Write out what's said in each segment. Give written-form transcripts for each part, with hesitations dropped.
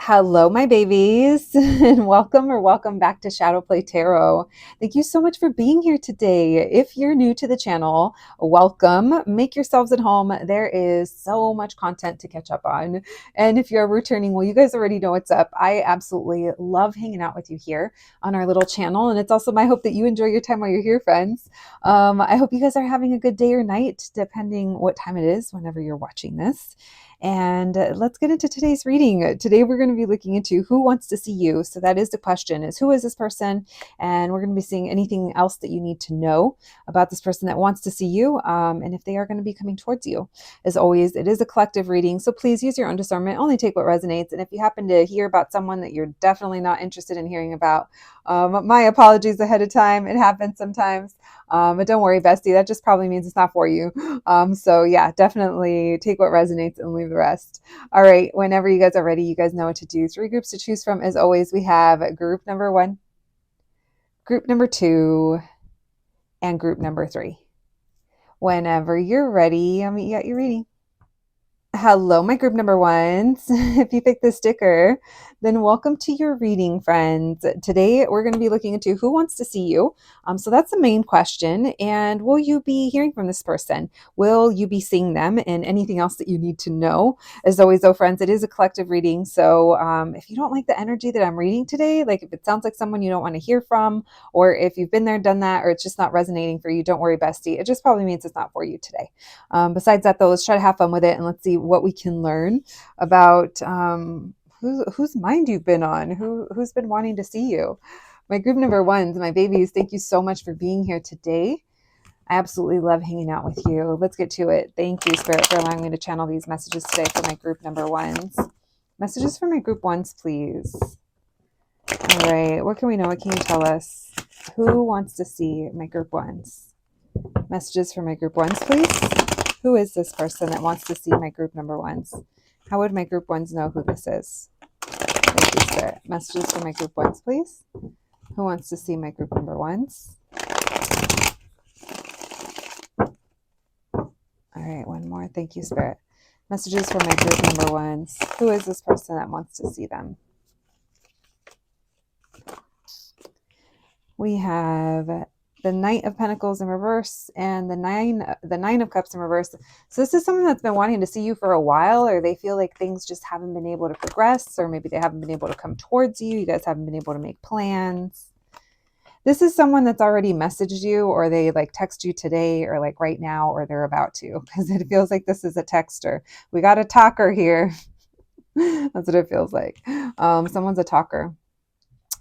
Hello, my babies, and welcome back to Shadow Play Tarot. Thank you so much for being here today. If you're new to the channel, welcome. Make yourselves at home. There is so much content to catch up on. And if you're returning, well, you guys already know what's up. I absolutely love hanging out with you here on our little channel. And it's also my hope that you enjoy your time while you're here, friends. I hope you guys are having a good day or night, depending what time it is, whenever you're watching this. And let's get into today's reading. Today we're going to be looking into who wants to see you. So that is the question, is who is this person? And we're going to be seeing anything else that you need to know about this person that wants to see you, and if they are going to be coming towards you. As always, it is a collective reading, so please use your own discernment. Only take what resonates. And if you happen to hear about someone that you're definitely not interested in hearing about, my apologies ahead of time. It happens sometimes. But don't worry, bestie, that just probably means it's not for you. So yeah, definitely take what resonates and leave the rest. All right, whenever you guys are ready, you guys know what to do. 3 groups to choose from. As always, we have group number 1, group number 2, and group number 3. Whenever you're ready, I'll meet you at your reading. Hello, my group number 1s. If you picked this sticker, then welcome to your reading, friends. Today, we're going to be looking into who wants to see you. So that's the main question. And will you be hearing from this person? Will you be seeing them, and anything else that you need to know? As always, though, friends, it is a collective reading. So if you don't like the energy that I'm reading today, like if it sounds like someone you don't want to hear from, or if you've been there, done that, or it's just not resonating for you, don't worry, bestie. It just probably means it's not for you today. Besides that, though, let's try to have fun with it, and let's see what we can learn about whose mind you've been on, who's been wanting to see you. My group number 1s, my babies, thank you so much for being here today. I absolutely love hanging out with you. Let's get to it. Thank you, Spirit, for allowing me to channel these messages today for my group number 1s. Messages for my group 1s, please. All right, what can we know? What can you tell us? Who wants to see my group 1s? Messages for my group 1s, please. Who is this person that wants to see my group number 1s? How would my group 1s know who this is? Thank you, Spirit. Messages for my group 1s, please. Who wants to see my group number 1s? All right, one more. Thank you, Spirit. Messages for my group number 1s. Who is this person that wants to see them? We have the Knight of Pentacles in reverse and the Nine of Cups in reverse. So this is someone that's been wanting to see you for a while, or they feel like things just haven't been able to progress, or maybe they haven't been able to come towards you. You guys haven't been able to make plans. This is someone that's already messaged you, or they like text you today, or like right now, or they're about to, because it feels like this is a texter. We got a talker here. That's what it feels like. Someone's a talker.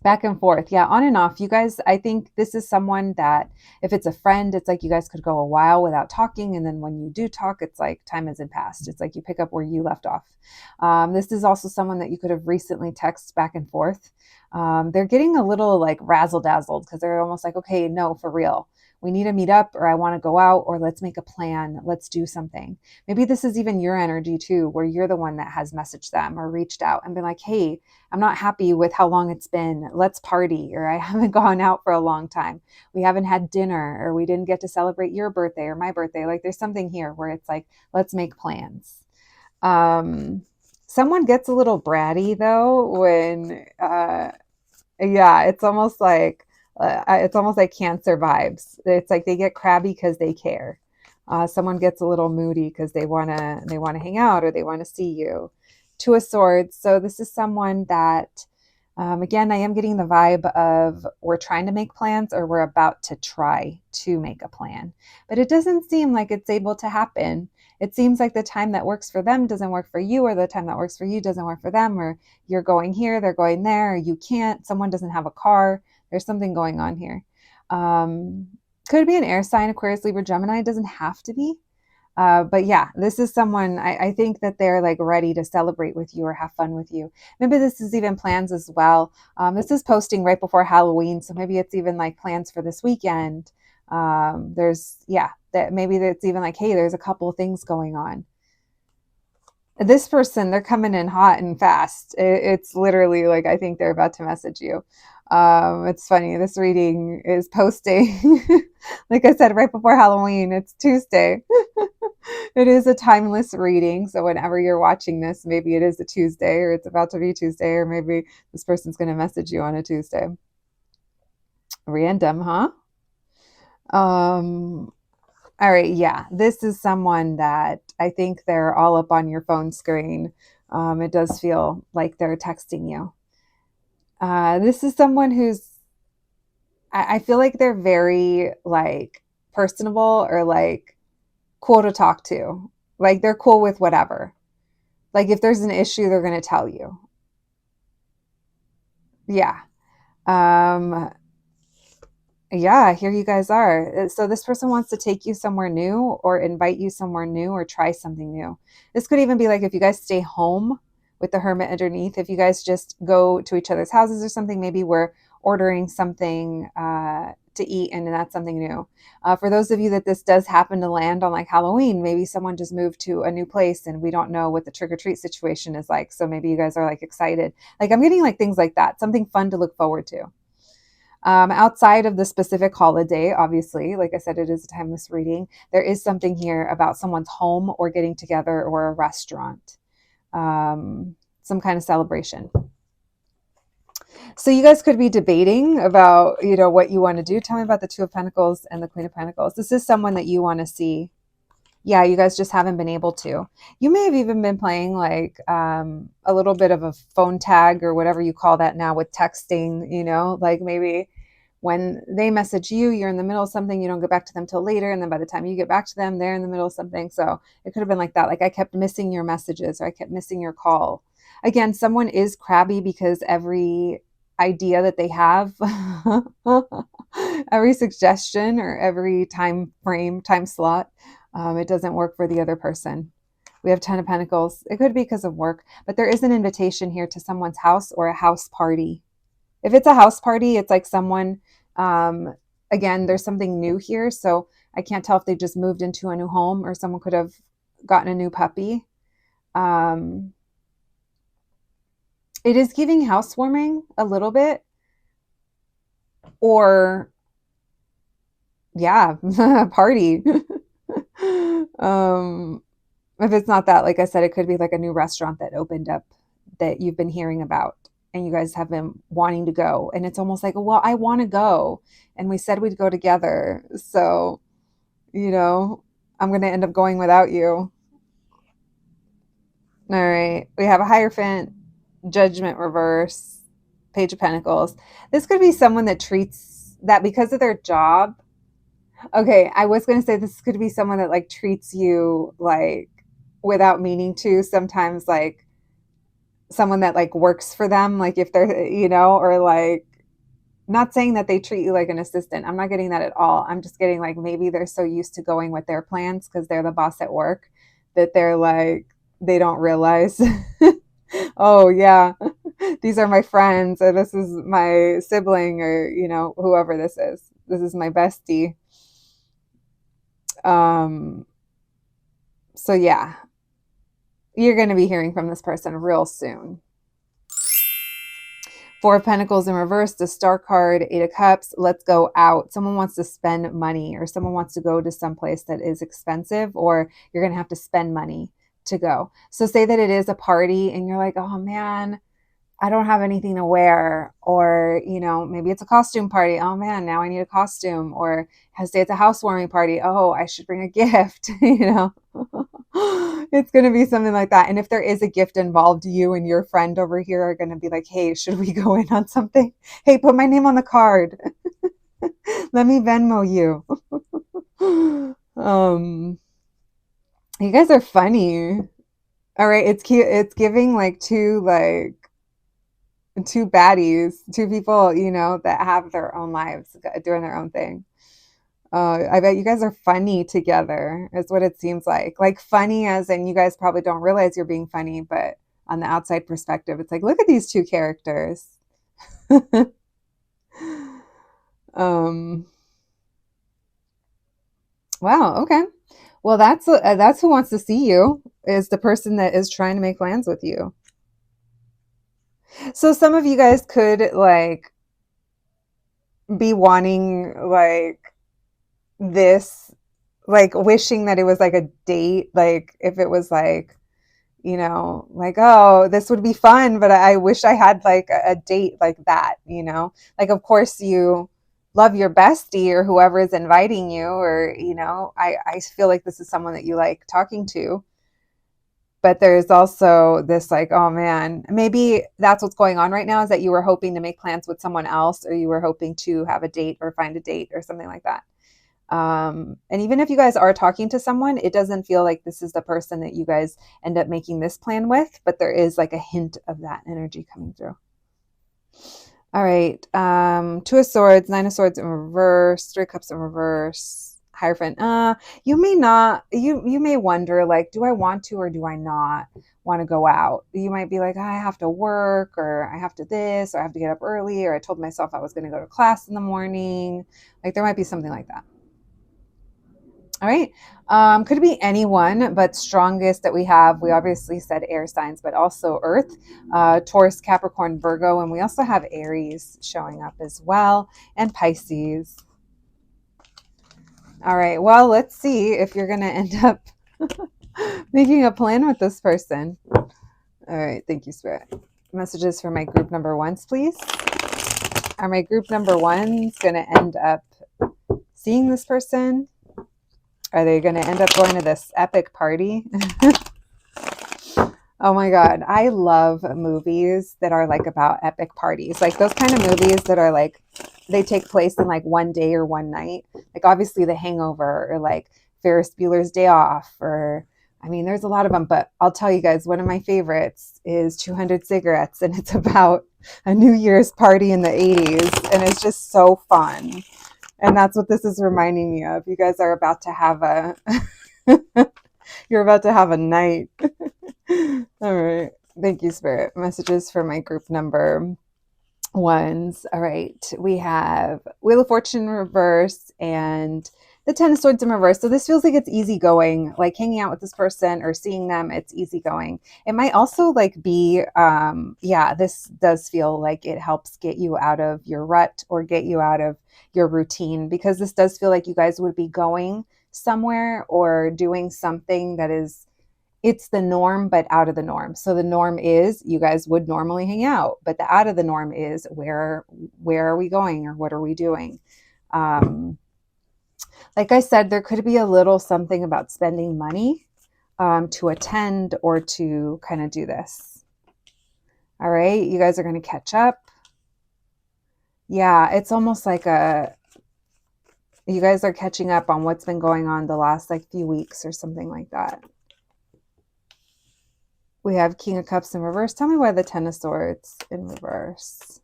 Back and forth. Yeah, on and off. You guys, I think this is someone that if it's a friend, it's like you guys could go a while without talking. And then when you do talk, it's like time hasn't passed. It's like you pick up where you left off. This is also someone that you could have recently texted back and forth. They're getting a little like razzle dazzled because they're almost like, okay, no, for real. We need to meet up, or I want to go out, or let's make a plan. Let's do something. Maybe this is even your energy too, where you're the one that has messaged them or reached out and been like, hey, I'm not happy with how long it's been. Let's party. Or I haven't gone out for a long time. We haven't had dinner, or we didn't get to celebrate your birthday or my birthday. Like there's something here where it's like, let's make plans. Someone gets a little bratty though when, yeah, it's almost like Cancer vibes. It's like they get crabby because they care. Someone gets a little moody because they wanna hang out, or they want to see you. 2 of Swords. So this is someone that, again, I am getting the vibe of we're trying to make plans, or we're about to try to make a plan. But it doesn't seem like it's able to happen. It seems like the time that works for them doesn't work for you, or the time that works for you doesn't work for them, or you're going here, they're going there, or you can't. Someone doesn't have a car. There's something going on here. Could be an air sign, Aquarius, Libra, Gemini. It doesn't have to be. But yeah, this is someone, I think that they're like ready to celebrate with you or have fun with you. Maybe this is even plans as well. This is posting right before Halloween. So maybe it's even like plans for this weekend. Maybe it's even like, hey, there's a couple of things going on. This person, they're coming in hot and fast. It's literally like, I think they're about to message you. It's funny. This reading is posting, like I said, right before Halloween. It's Tuesday. It is a timeless reading. So whenever you're watching this, maybe it is a Tuesday or it's about to be Tuesday, or maybe this person's going to message you on a Tuesday. Random, huh? All right, yeah. This is someone that I think they're all up on your phone screen. It does feel like they're texting you. This is someone who's, I feel like they're very like personable or like cool to talk to. Like they're cool with whatever. Like if there's an issue, they're going to tell you. Yeah. Um, Yeah, here you guys are. So this person wants to take you somewhere new or invite you somewhere new or try something new. This could even be like if you guys stay home with the hermit underneath, if you guys just go to each other's houses or something, maybe we're ordering something to eat and that's something new. For those of you that this does happen to land on like Halloween, maybe someone just moved to a new place and we don't know what the trick or treat situation is like. So maybe you guys are like excited. Like I'm getting like things like that, something fun to look forward to. Outside of the specific holiday, obviously, like I said, it is a timeless reading. There is something here about someone's home or getting together or a restaurant, some kind of celebration. So you guys could be debating about, what you want to do. Tell me about the Two of Pentacles and the Queen of Pentacles. This is someone that you want to see. Yeah, you guys just haven't been able to. You may have even been playing like a little bit of a phone tag or whatever you call that now with texting, like maybe when they message you, you're in the middle of something, you don't get back to them till later. And then by the time you get back to them, they're in the middle of something. So it could have been like that. Like I kept missing your messages or I kept missing your call. Again, someone is crabby because every idea that they have, every suggestion or every time frame, time slot, it doesn't work for the other person. We have 10 of Pentacles. It could be because of work, but there is an invitation here to someone's house or a house party. If it's a house party, it's like someone, again, there's something new here. So I can't tell if they just moved into a new home or someone could have gotten a new puppy. It is giving housewarming a little bit, or yeah, party. If it's not that, like I said, it could be like a new restaurant that opened up that you've been hearing about and you guys have been wanting to go. And it's almost like, well, I want to go. And we said we'd go together. So, I'm going to end up going without you. All right. We have a Hierophant, Judgment reverse, Page of Pentacles. This could be someone that treats that because of their job. Okay, I was going to say this could be someone that like treats you like without meaning to, sometimes like someone that like works for them, like if they're, or like not saying that they treat you like an assistant. I'm not getting that at all. I'm just getting like maybe they're so used to going with their plans because they're the boss at work that they're like, they don't realize, oh, yeah, these are my friends, or this is my sibling, or, whoever this is. This is my bestie. So, yeah, you're going to be hearing from this person real soon. Four of Pentacles in reverse, the Star card, Eight of Cups. Let's go out. Someone wants to spend money, or someone wants to go to some place that is expensive, or you're going to have to spend money to go. So say that it is a party and you're like, oh man, I don't have anything to wear. Or, maybe it's a costume party. Oh man, now I need a costume. Or say it's a housewarming party. Oh, I should bring a gift, It's going to be something like that. And if there is a gift involved, you and your friend over here are going to be like, hey, should we go in on something? Hey, put my name on the card. Let me Venmo you. You guys are funny. All right, it's cute. It's giving like two baddies, two people, that have their own lives, doing their own thing. I bet you guys are funny together, is what it seems like. Like funny as in you guys probably don't realize you're being funny, but on the outside perspective, it's like, look at these two characters. Wow, okay. Well, that's who wants to see you, is the person that is trying to make plans with you. So some of you guys could like be wanting like this like wishing that it was like a date, like if it was like, you know, like, oh, this would be fun, but I wish I had like a date like that, you know? Like, of course, you love your bestie or whoever is inviting you, or, you know, I feel like this is someone that you like talking to. But there's also this like, oh man, maybe that's what's going on right now, is that you were hoping to make plans with someone else, or you were hoping to have a date or find a date or something like that. And even if you guys are talking to someone, it doesn't feel like this is the person that you guys end up making this plan with, but there is like a hint of that energy coming through. All right. Two of Swords, Nine of Swords in reverse, Three of Cups in reverse, Hierophant. You may not, you may wonder, like, do I want to or do I not want to go out? You might be like, I have to work, or I have to this, or I have to get up early, or I told myself I was going to go to class in the morning. Like, there might be something like that. All right. Could be anyone, but strongest that we have, we obviously said air signs, but also Earth, Taurus, Capricorn, Virgo, and we also have Aries showing up as well, and Pisces. All right. Well, let's see if you're going to end up making a plan with this person. All right. Thank you, Spirit. Messages for my group number ones, please. Are my group number ones going to end up seeing this person? Are they going to end up going to this epic party? Oh my God. I love movies that are like about epic parties. Like those kind of movies that are like, they take place in like one day or one night. Like obviously The Hangover, or like Ferris Bueller's Day Off, or I mean, there's a lot of them, but I'll tell you guys, one of my favorites is 200 Cigarettes, and it's about a New Year's party in the 80s, and it's just so fun. And that's what this is reminding me of. You guys are about to have a you're about to have a night. All right. Thank you, Spirit. Messages for my group number ones. All right. We have Wheel of Fortune in reverse and the Ten of Swords in reverse. So this feels like it's easygoing, like hanging out with this person or seeing them, it's easygoing. It might also like be, this does feel like it helps get you out of your rut or get you out of your routine, because this does feel like you guys would be going somewhere or doing something that is, it's the norm, but out of the norm. So the norm is you guys would normally hang out, but the out of the norm is where are we going, or what are we doing? Like I said, there could be a little something about spending money to attend or to kind of do this. All right, you guys are going to catch up. Yeah, it's almost like you guys are catching up on what's been going on the last like few weeks or something like that. We have King of Cups in reverse. Tell me why the Ten of Swords in reverse.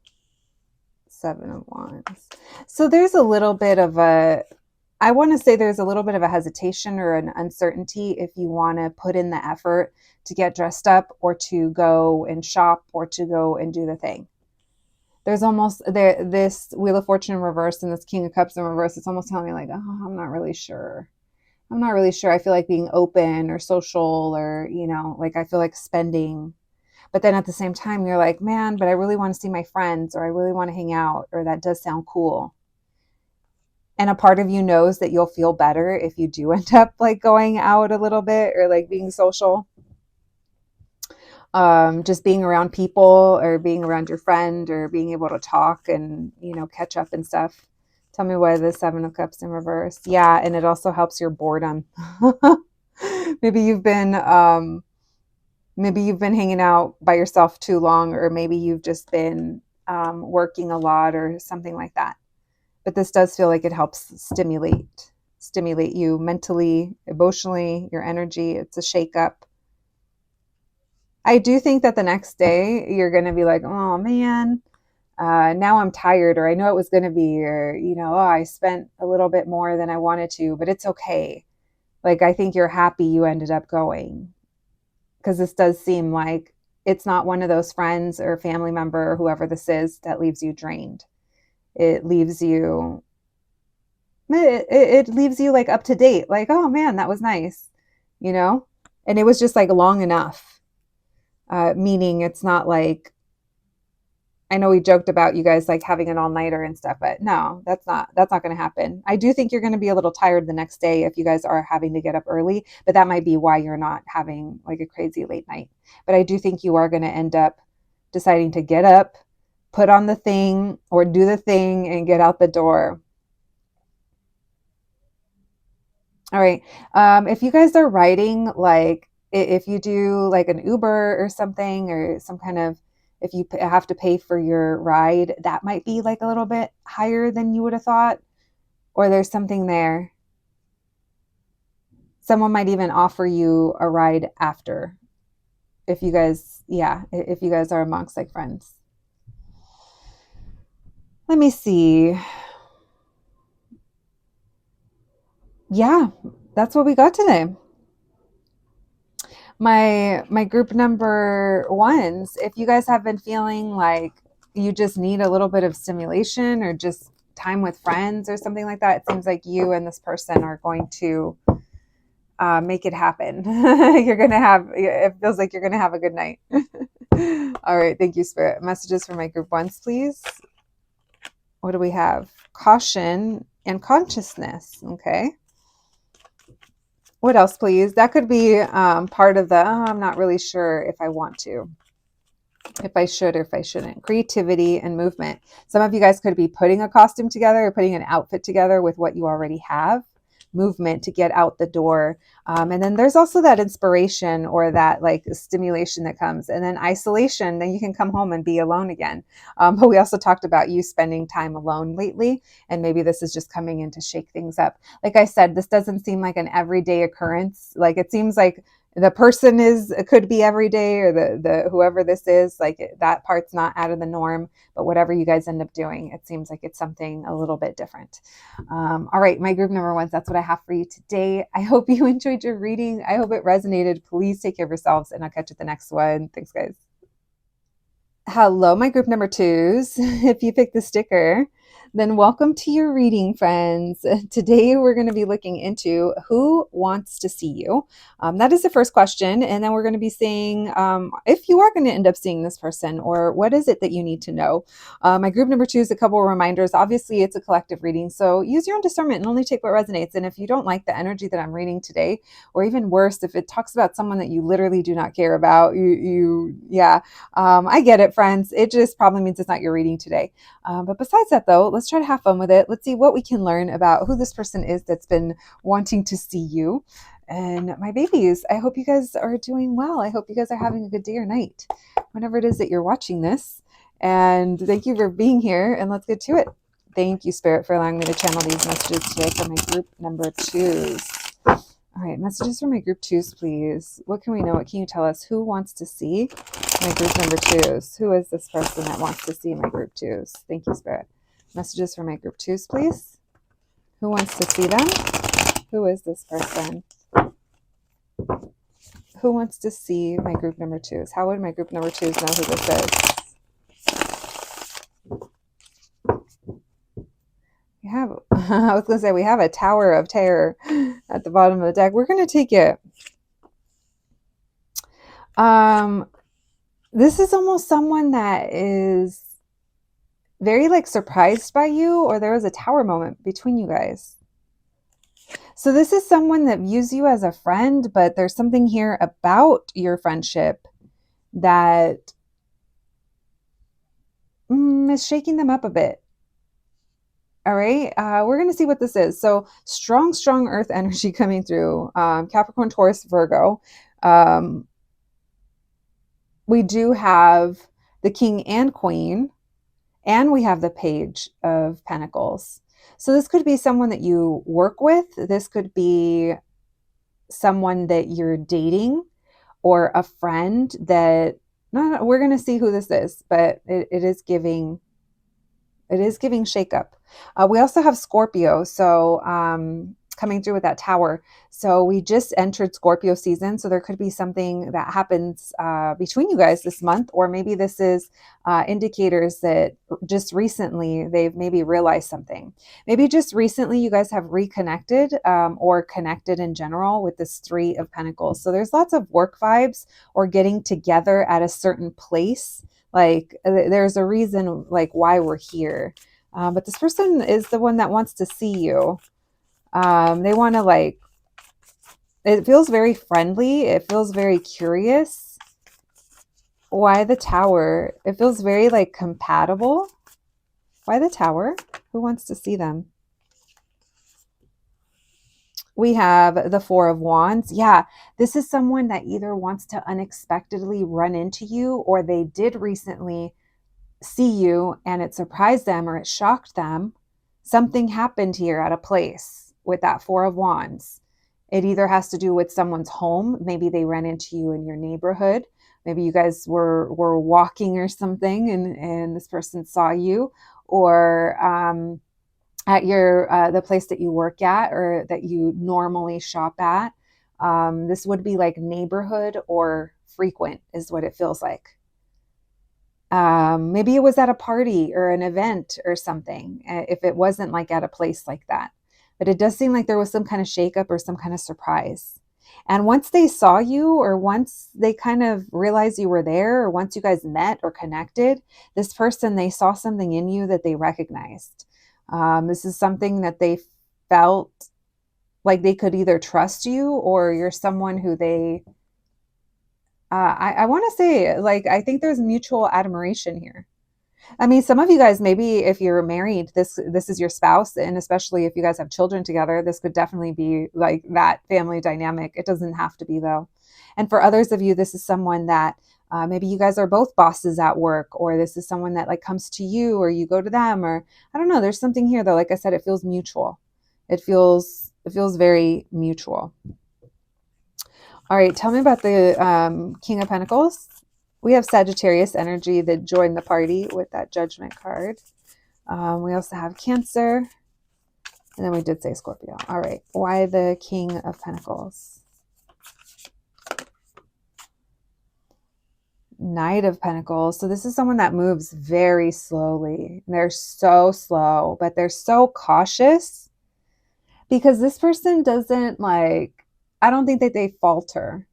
Seven of Wands. So there's a little bit of I want to say there's a little bit of a hesitation or an uncertainty if you want to put in the effort to get dressed up or to go and shop or to go and do the thing. There's almost this Wheel of Fortune in reverse and this King of Cups in reverse. It's almost telling me like, oh, I'm not really sure. I feel like being open or social, or, you know, like I feel like spending. But then at the same time, you're like, man, but I really want to see my friends, or I really want to hang out, or that does sound cool. And a part of you knows that you'll feel better if you do end up like going out a little bit or like being social. Just being around people or being around your friend or being able to talk and, you know, catch up and stuff. Tell me why the Seven of Cups in reverse. Yeah, and it also helps your boredom. Maybe you've been hanging out by yourself too long, or maybe you've just been working a lot or something like that. But this does feel like it helps stimulate you mentally, emotionally, your energy. It's a shakeup. I do think that the next day you're going to be like, oh man, now I'm tired, or I know it was going to be, or, you know, oh, I spent a little bit more than I wanted to, but it's okay. Like, I think you're happy you ended up going, because this does seem like it's not one of those friends or family member or whoever this is that leaves you drained. It leaves you, it leaves you like up to date. Like, oh man, that was nice, you know? And it was just like long enough, meaning it's not like, I know we joked about you guys like having an all-nighter and stuff, but no, that's not going to happen. I do think you're going to be a little tired the next day if you guys are having to get up early, but that might be why you're not having like a crazy late night. But I do think you are going to end up deciding to get up, put on the thing or do the thing and get out the door. All right. If you guys are riding, like if you do like an Uber or something or some kind of, if you have to pay for your ride, that might be like a little bit higher than you would have thought, or there's something there. Someone might even offer you a ride after if you guys, yeah, if you guys are amongst like friends. Let me see. Yeah, that's what we got today. My group number ones, if you guys have been feeling like you just need a little bit of stimulation or just time with friends or something like that, it seems like you and this person are going to make it happen. You're gonna have, it feels like you're gonna have a good night. All right, thank you, Spirit. Messages for my group ones, please. What do we have? Caution and consciousness. Okay. What else, please? That could be part of the, oh, I'm not really sure if I want to, if I should or if I shouldn't. Creativity and movement. Some of you guys could be putting a costume together or putting an outfit together with what you already have. Movement to get out the door. And then there's also that inspiration or that like stimulation that comes. And then isolation, then you can come home and be alone again. But we also talked about you spending time alone lately. And maybe this is just coming in to shake things up. Like I said, this doesn't seem like an everyday occurrence. Like it seems like the person is, it could be every day, or the whoever this is, like that part's not out of the norm, but whatever you guys end up doing, it seems like it's something a little bit different. All right, my group number ones, that's what I have for you today. I hope you enjoyed your reading. I hope it resonated. Please take care of yourselves, and I'll catch you at the next one. Thanks, guys. Hello, my group number twos. If you picked the sticker, then welcome to your reading, friends. Today, we're going to be looking into who wants to see you. That is the first question. And then we're going to be seeing if you are going to end up seeing this person, or what is it that you need to know. My group number two is a couple of reminders. Obviously, it's a collective reading, so use your own discernment and only take what resonates. And if you don't like the energy that I'm reading today, or even worse, if it talks about someone that you literally do not care about, I get it, friends. It just probably means it's not your reading today. But besides that, though, let's try to have fun with it. Let's see what we can learn about who this person is that's been wanting to see you. And my babies, I hope you guys are doing well. I hope you guys are having a good day or night, whenever it is that you're watching this. And thank you for being here, and let's get to it. Thank you, Spirit, for allowing me to channel these messages today for my group number twos. All right, messages for my group twos, please. What can we know? What can you tell us? Who wants to see my group number twos? Who is this person that wants to see my group twos? Thank you, Spirit. Messages for my group twos, please. Who wants to see them? Who is this person? Who wants to see my group number twos? How would my group number twos know who this is? We have, I was going to say, we have a Tower of Terror at the bottom of the deck. We're going to take it. This is almost someone that is very like surprised by you, or there was a tower moment between you guys. So this is someone that views you as a friend, but there's something here about your friendship that is shaking them up a bit. All right, we're going to see what this is. So strong earth energy coming through, Capricorn, Taurus, Virgo. We do have the King and Queen, and we have the Page of Pentacles. So this could be someone that you work with. This could be someone that you're dating, or a friend that, no, we're going to see who this is, but it is giving shakeup. We also have Scorpio, so coming through with that tower. So we just entered Scorpio season, so there could be something that happens between you guys this month, or maybe this is indicators that just recently they've maybe realized something. Maybe just recently you guys have reconnected, or connected in general with this Three of Pentacles. So there's lots of work vibes, or getting together at a certain place. Like there's a reason like why we're here. But this person is the one that wants to see you. They want to like, it feels very friendly. It feels very curious. Why the Tower? It feels very like compatible. Why the Tower? Who wants to see them? We have the Four of Wands. Yeah, this is someone that either wants to unexpectedly run into you, or they did recently see you and it surprised them or it shocked them. Something happened here at a place with that Four of Wands. It either has to do with someone's home. Maybe they ran into you in your neighborhood. Maybe you guys were walking or something, and this person saw you, or at your the place that you work at or that you normally shop at. This would be like neighborhood or frequent is what it feels like. Maybe it was at a party or an event or something, if it wasn't like at a place like that. But it does seem like there was some kind of shakeup or some kind of surprise. And once they saw you, or once they kind of realized you were there, or once you guys met or connected, this person, they saw something in you that they recognized. This is something that they felt like they could either trust you, or you're someone who they I want to say, like, I think there's mutual admiration here. I mean, some of you guys, maybe if you're married, this is your spouse, and especially if you guys have children together, this could definitely be like that family dynamic. It doesn't have to be though. And for others of you, this is someone that maybe you guys are both bosses at work, or this is someone that like comes to you, or you go to them, or I don't know. There's something here though. Like I said, it feels mutual. It feels very mutual. All right, tell me about the King of Pentacles. We have Sagittarius energy that joined the party with that Judgment card. We also have Cancer, and then we did say Scorpio. All right, why the King of Pentacles? Knight of Pentacles. So this is someone that moves very slowly. They're so slow, but they're so cautious because this person doesn't like, I don't think that they falter.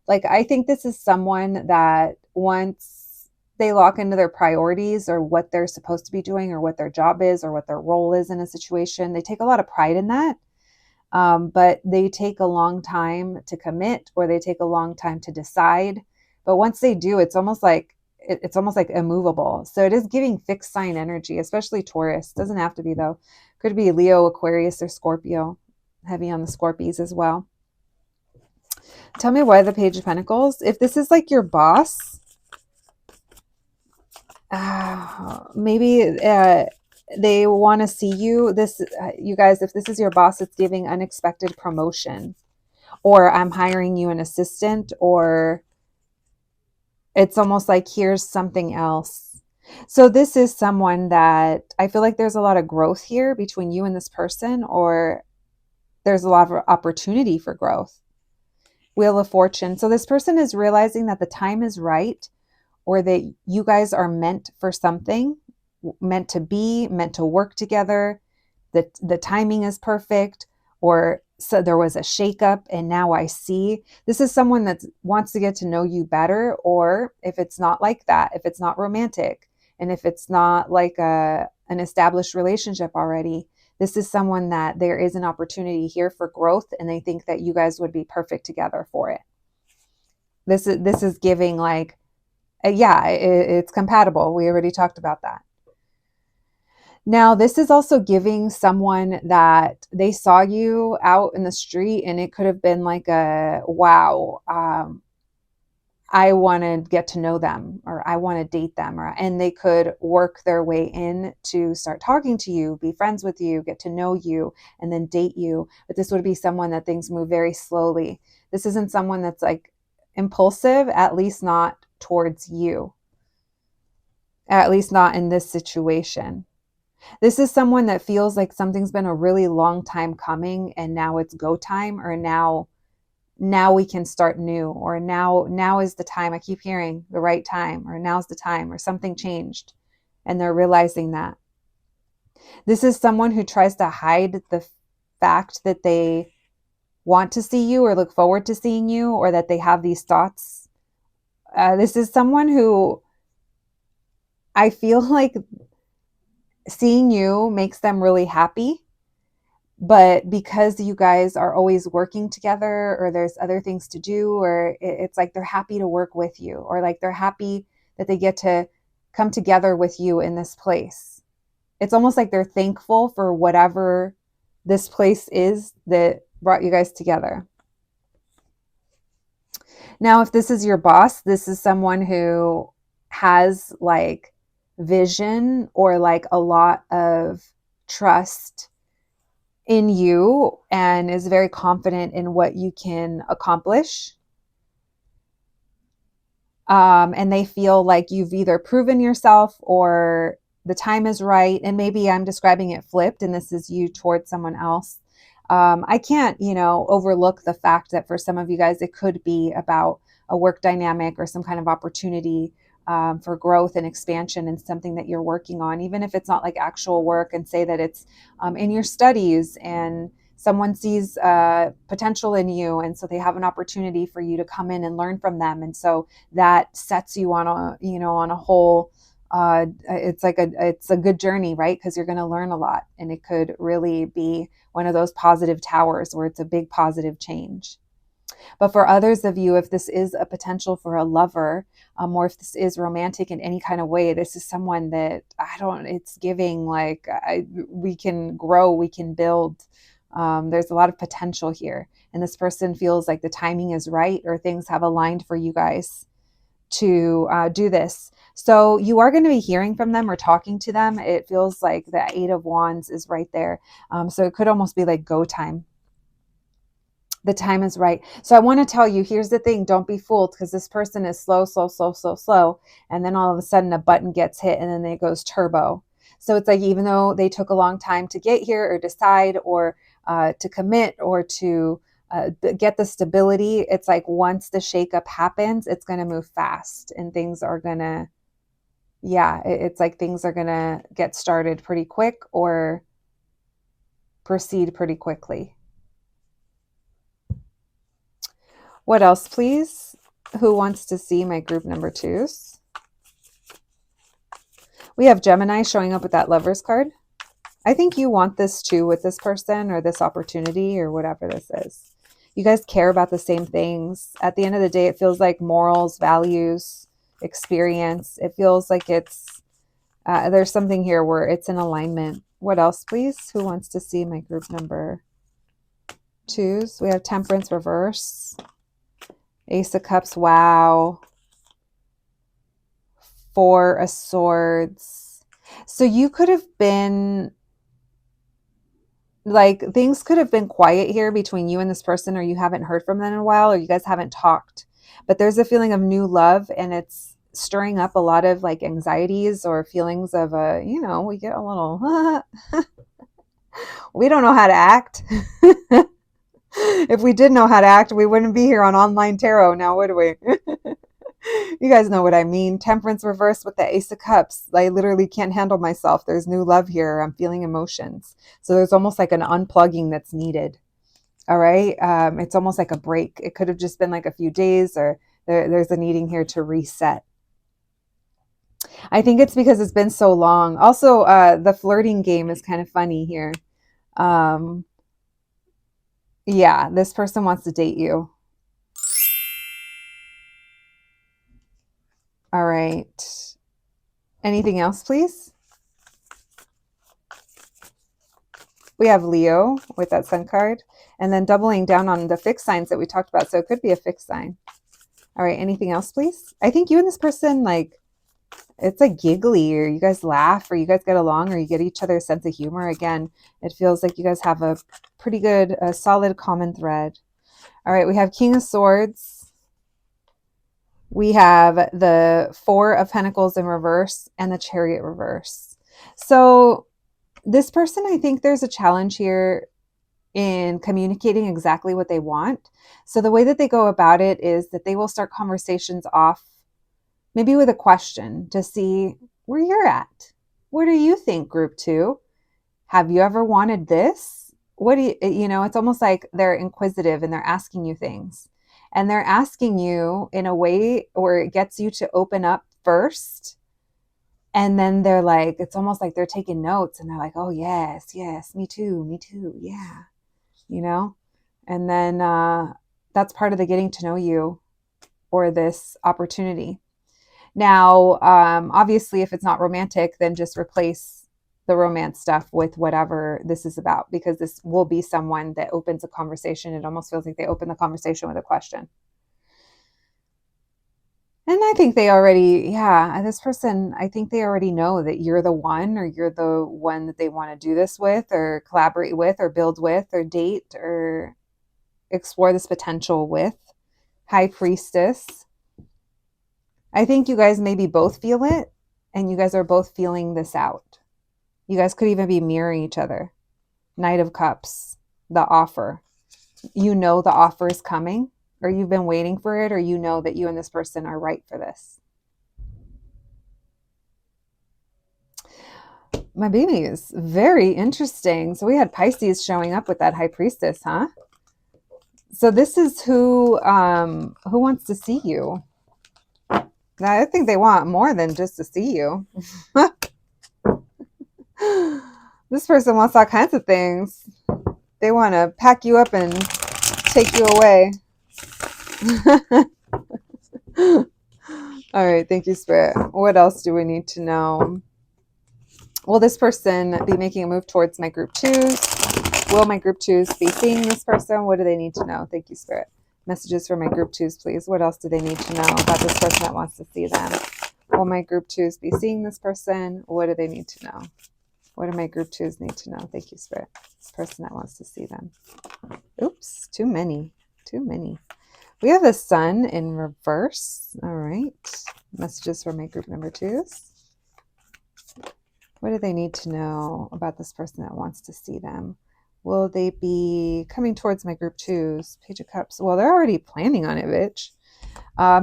Like, I think this is someone that once they lock into their priorities or what they're supposed to be doing or what their job is or what their role is in a situation, they take a lot of pride in that. But they take a long time to commit, or they take a long time to decide. But once they do, it's almost like immovable. So it is giving fixed sign energy, especially Taurus. Doesn't have to be though. Could be Leo, Aquarius, or Scorpio. Heavy on the Scorpies as well. Tell me why the Page of Pentacles. If this is like your boss, maybe they want to see you. You guys, if this is your boss, it's giving unexpected promotion, or I'm hiring you an assistant, or it's almost like here's something else. So this is someone that I feel like there's a lot of growth here between you and this person, or there's a lot of opportunity for growth. Wheel of Fortune. So this person is realizing that the time is right, or that you guys are meant for something, meant to be, meant to work together. The timing is perfect, or so there was a shakeup and now I see. This is someone that wants to get to know you better, or if it's not like that, if it's not romantic, and if it's not like an established relationship already, this is someone that there is an opportunity here for growth, and they think that you guys would be perfect together for it. This is giving like, it's compatible. We already talked about that. Now, this is also giving someone that they saw you out in the street, and it could have been like a, wow, I want to get to know them, or I want to date them, and they could work their way in to start talking to you, be friends with you, get to know you, and then date you. But this would be someone that things move very slowly. This isn't someone that's like impulsive, at least not towards you, at least not in this situation. This is someone that feels like something's been a really long time coming, and now it's go time, or now we can start new, or now is the time. I keep hearing the right time, or now's the time, or something changed, and they're realizing that. This is someone who tries to hide the fact that they want to see you or look forward to seeing you, or that they have these thoughts. This is someone who I feel like seeing you makes them really happy. But because you guys are always working together, or there's other things to do, or it's like they're happy to work with you, or like they're happy that they get to come together with you in this place. It's almost like they're thankful for whatever this place is that brought you guys together. Now, if this is your boss, this is someone who has like vision or like a lot of trust in you and is very confident in what you can accomplish. And they feel like you've either proven yourself or the time is right. And maybe I'm describing it flipped and this is you towards someone else. I can't, overlook the fact that for some of you guys, it could be about a work dynamic or some kind of opportunity for growth and expansion and something that you're working on, even if it's not like actual work, and say that it's in your studies and someone sees potential in you. And so they have an opportunity for you to come in and learn from them. And so that sets you on a whole, it's a good journey, right? Because you're going to learn a lot, and it could really be one of those positive towers where it's a big positive change. But for others of you, if this is a potential for a lover, or if this is romantic in any kind of way, this is someone that it's giving like we can grow, we can build. There's a lot of potential here. And this person feels like the timing is right, or things have aligned for you guys to do this. So you are going to be hearing from them or talking to them. It feels like the Eight of Wands is right there. So it could almost be like go time. The time is right. So I want to tell you, here's the thing. Don't be fooled, because this person is slow, slow, slow, slow, slow. And then all of a sudden a button gets hit and then it goes turbo. So it's like, even though they took a long time to get here or decide or to commit or to get the stability, it's like once the shakeup happens, it's going to move fast and things are going to, it's like things are going to get started pretty quick or proceed pretty quickly. What else, please? Who wants to see my group number twos? We have Gemini showing up with that Lovers card. I think you want this too with this person or this opportunity or whatever this is. You guys care about the same things. At the end of the day, it feels like morals, values, experience. It feels like it's, there's something here where it's in alignment. What else, please? Who wants to see my group number twos? We have Temperance reverse. Ace of Cups, wow. Four of Swords. So you could have been, like, things could have been quiet here between you and this person, or you haven't heard from them in a while, or you guys haven't talked. But there's a feeling of new love, and it's stirring up a lot of like anxieties or feelings of we get a little, we don't know how to act. If we did know how to act, we wouldn't be here on online tarot now, would we? You guys know what I mean. Temperance reverse with the Ace of Cups. I literally can't handle myself. There's new love here. I'm feeling emotions. So there's almost like an unplugging that's needed. All right. It's almost like a break. It could have just been like a few days, or there's a needing here to reset. I think it's because it's been so long. Also, the flirting game is kind of funny here. Yeah, this person wants to date you. All right. Anything else, please? We have Leo with that Sun card, and then doubling down on the fixed signs that we talked about. So it could be a fixed sign. All right. Anything else, please? I think you and this person, like, it's like giggly, or you guys laugh, or you guys get along, or you get each other's sense of humor. Again, it feels like you guys have a pretty good, solid common thread. All right. We have King of Swords. We have the Four of Pentacles in reverse and the Chariot reverse. So this person, I think there's a challenge here in communicating exactly what they want. So the way that they go about it is that they will start conversations off maybe with a question to see where you're at. What do you think, group two? Have you ever wanted this? What do you, it's almost like they're inquisitive and they're asking you things. And they're asking you in a way where it gets you to open up first And then they're like, it's almost like they're taking notes and they're like, oh, yes, yes, me too, yeah, you know? And then that's part of the getting to know you or this opportunity. Now, obviously, if it's not romantic, then just replace the romance stuff with whatever this is about, because this will be someone that opens a conversation. It almost feels like they open the conversation with a question. And I think they already, yeah, this person, I think they already know that you're the one, or you're the one that they want to do this with, or collaborate with, or build with, or date, or explore this potential with. High Priestess. I think you guys maybe both feel it, and you guys are both feeling this out. You guys could even be mirroring each other. Knight of Cups, the offer. You know the offer is coming, or you've been waiting for it, or you know that you and this person are right for this. My babies, very interesting. So we had Pisces showing up with that High Priestess, huh? So this is who wants to see you. Now, I think they want more than just to see you. This person wants all kinds of things. They want to pack you up and take you away. All right, thank you, Spirit. What else do we need to know? Will this person be making a move towards my group twos? Will my group twos be seeing this person? What do they need to know? Thank you, Spirit. Messages for my group twos, please. What else do they need to know about this person that wants to see them? Will my group twos be seeing this person? What do they need to know? What do my group twos need to know? Thank you, Spirit. This person that wants to see them. Oops, too many. We have the Sun in reverse. All right. Messages for my group number twos. What do they need to know about this person that wants to see them? Will they be coming towards my group twos? Page of Cups. Well, they're already planning on it, bitch.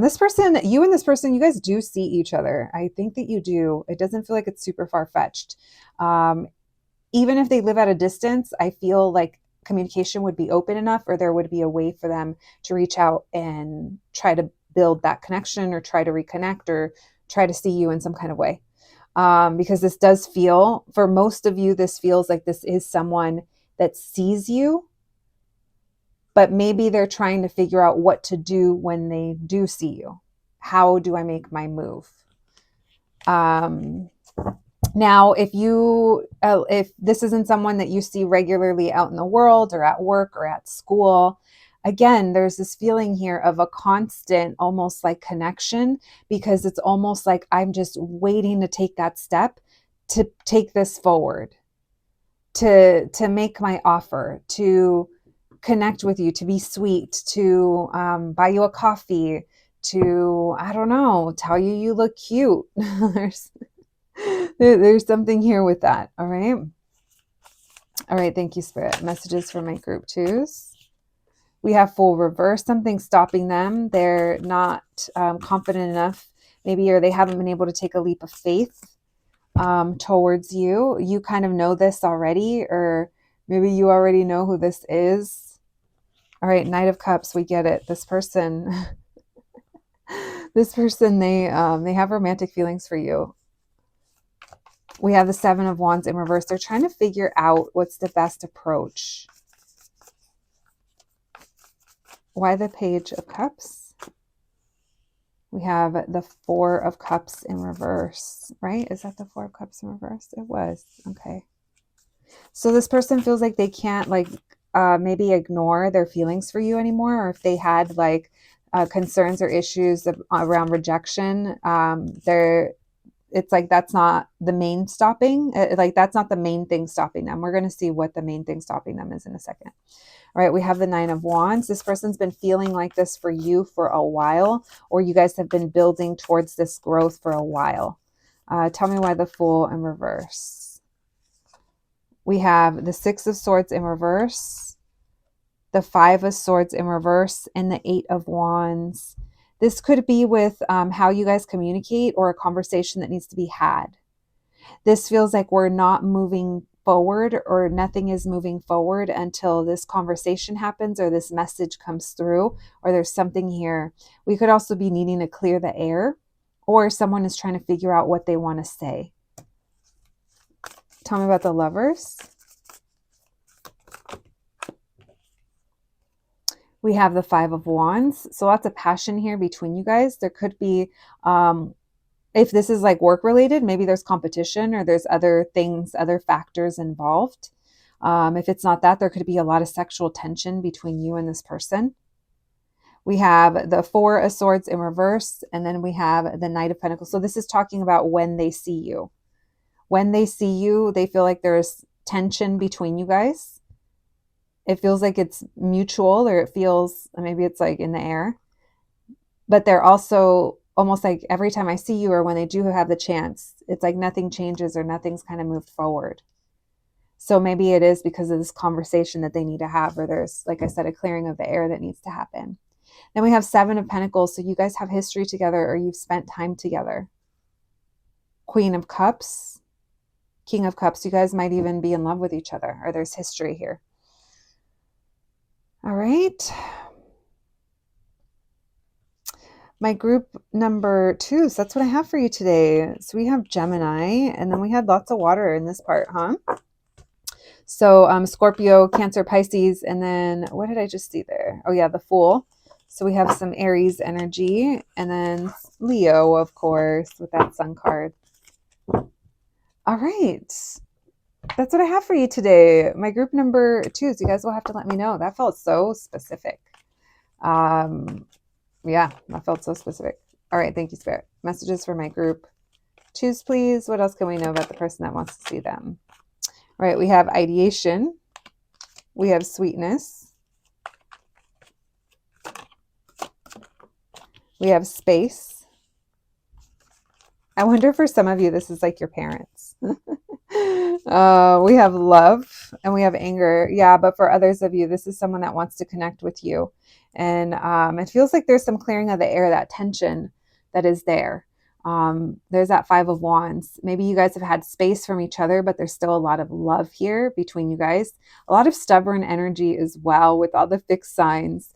This person, you and this person, you guys do see each other. I think that you do. It doesn't feel like it's super far-fetched. Even if they live at a distance, I feel like communication would be open enough, or there would be a way for them to reach out and try to build that connection, or try to reconnect, or try to see you in some kind of way. Because this does feel, for most of you, this feels like this is someone that sees you, but maybe they're trying to figure out what to do when they do see you. How do I make my move? Now, if this isn't someone that you see regularly out in the world, or at work, or at school, again, there's this feeling here of a constant, almost like connection, because it's almost like I'm just waiting to take that step, to take this forward, to make my offer, to connect with you, to be sweet, to buy you a coffee, to, I don't know, tell you you look cute. There's something here with that. All right. All right. Thank you, Spirit. Messages for my group twos. We have Fool reverse. Something stopping them. They're not confident enough, maybe, or they haven't been able to take a leap of faith towards you. You kind of know this already, or maybe you already know who this is. All right. Knight of Cups. We get it. This person, they have romantic feelings for you. We have the Seven of Wands in reverse. They're trying to figure out what's the best approach. Why the Page of Cups? We have the Four of Cups in reverse, right? Is that the Four of Cups in reverse? It was. Okay. So this person feels like they can't maybe ignore their feelings for you anymore, or if they had concerns or issues around rejection, it's like that's not the main stopping. That's not the main thing stopping them. We're going to see what the main thing stopping them is in a second. All right, we have the Nine of Wands. This person's been feeling like this for you for a while, or you guys have been building towards this growth for a while. Tell me why the Fool in reverse. We have the Six of Swords in reverse, the Five of Swords in reverse, and the Eight of Wands. This could be with how you guys communicate, or a conversation that needs to be had. This feels like we're not moving forward, or nothing is moving forward until this conversation happens, or this message comes through, or there's something here. We could also be needing to clear the air, or someone is trying to figure out what they want to say. Tell me about the Lovers. We have the Five of Wands. So lots of passion here between you guys. There could be, if this is like work related, maybe there's competition or there's other things, other factors involved. If it's not that, there could be a lot of sexual tension between you and this person. We have the Four of Swords in reverse, and then we have the Knight of Pentacles. So this is talking about when they see you. When they see you, they feel like there's tension between you guys. It feels like it's mutual, or it feels, maybe it's like in the air. But they're also almost like every time I see you, or when they do have the chance, it's like nothing changes or nothing's kind of moved forward. So maybe it is because of this conversation that they need to have, or there's, like I said, a clearing of the air that needs to happen. Then we have Seven of Pentacles. So you guys have history together, or you've spent time together. Queen of Cups, King of Cups. You guys might even be in love with each other, or there's history here. All right. My group number 2. So that's what I have for you today. So we have Gemini, and then we had lots of water in this part, huh? So Scorpio, Cancer, Pisces, and then what did I just see there? Oh yeah, the Fool. So we have some Aries energy, and then Leo, of course, with that Sun card. All right. That's what I have for you today. My group number 2. So you guys will have to let me know. That felt so specific. Yeah, that felt so specific. All right. Thank you, Spirit. Messages for my group 2s, please. What else can we know about the person that wants to see them? All right. We have ideation. We have sweetness. We have space. I wonder for some of you, this is like your parents. We have love and we have anger. Yeah, but for others of you, this is someone that wants to connect with you. And it feels like there's some clearing of the air, that tension that is there. There's that Five of Wands. Maybe you guys have had space from each other, but there's still a lot of love here between you guys. A lot of stubborn energy as well, with all the fixed signs